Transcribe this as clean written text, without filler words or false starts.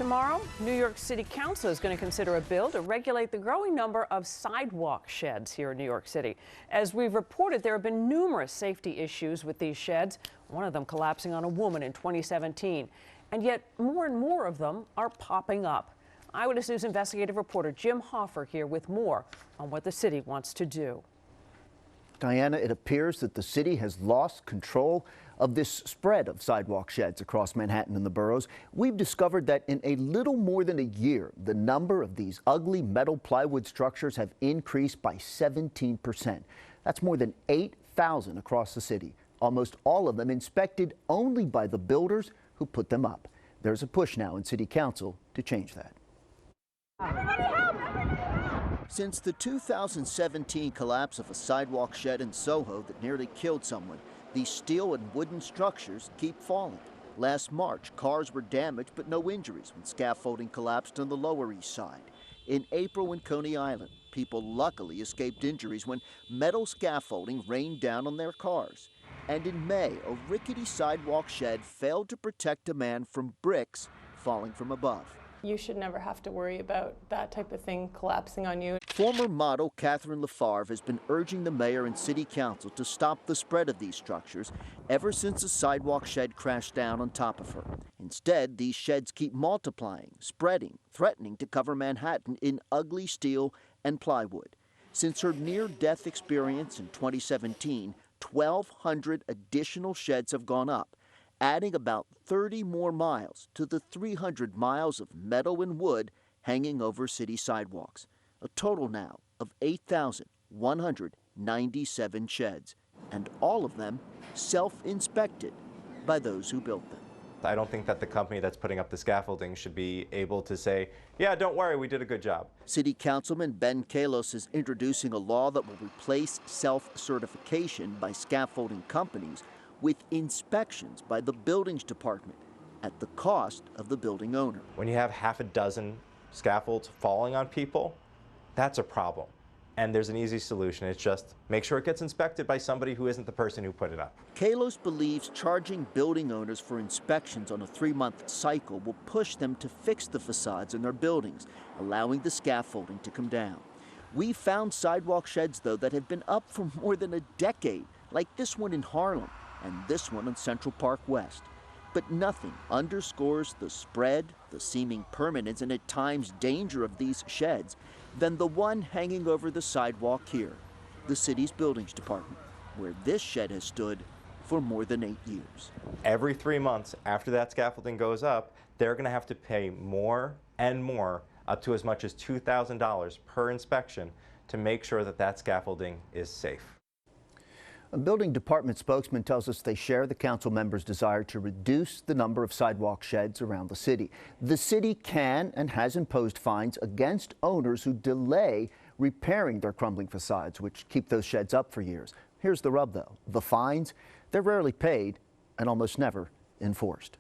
Tomorrow, New York City Council is going to consider a bill to regulate the growing number of sidewalk sheds here in New York City. As we've reported, there have been numerous safety issues with these sheds, one of them collapsing on a woman in 2017. And yet more and more of them are popping up. Eyewitness News investigative reporter Jim Hoffer here with more on what the city wants to do. Diana, it appears that the city has lost control of this spread of sidewalk sheds across Manhattan and the boroughs. We've discovered that in a little more than a year, the number of these ugly metal plywood structures have increased by 17%. That's more than 8,000 across the city, almost all of them inspected only by the builders who put them up. There's a push now in City Council to change that. Since the 2017 collapse of a sidewalk shed in SoHo that nearly killed someone, these steel and wooden structures keep falling. Last March, cars were damaged but no injuries when scaffolding collapsed on the Lower East Side. In April in Coney Island, people luckily escaped injuries when metal scaffolding rained down on their cars. And in May, a rickety sidewalk shed failed to protect a man from bricks falling from above. You should never have to worry about that type of thing collapsing on you. Former model Catherine LaFarve has been urging the mayor and city council to stop the spread of these structures ever since a sidewalk shed crashed down on top of her. Instead, these sheds keep multiplying, spreading, threatening to cover Manhattan in ugly steel and plywood. Since her near-death experience in 2017, 1,200 additional sheds have gone up, adding about 30 more miles to the 300 miles of metal and wood hanging over city sidewalks. A total now of 8,197 sheds, and all of them self-inspected by those who built them. I don't think that the company that's putting up the scaffolding should be able to say, yeah, don't worry, we did a good job. City Councilman Ben Kalos is introducing a law that will replace self-certification by scaffolding companies with inspections by the buildings department at the cost of the building owner. When you have half a dozen scaffolds falling on people, that's a problem. And there's an easy solution. It's just make sure it gets inspected by somebody who isn't the person who put it up. Kalos believes charging building owners for inspections on a 3-month cycle will push them to fix the facades in their buildings, allowing the scaffolding to come down. We found sidewalk sheds, though, that have been up for more than a decade, like this one in Harlem and this one on Central Park West. But nothing underscores the spread, the seeming permanence, and at times danger of these sheds than the one hanging over the sidewalk here, the city's buildings department, where this shed has stood for more than 8 years. Every 3 months after that scaffolding goes up, they're going to have to pay more and more, up to as much as $2,000 per inspection, to make sure that that scaffolding is safe. A building department spokesman tells us they share the council members' desire to reduce the number of sidewalk sheds around the city. The city can and has imposed fines against owners who delay repairing their crumbling facades, which keep those sheds up for years. Here's the rub, though. The fines, they're rarely paid and almost never enforced.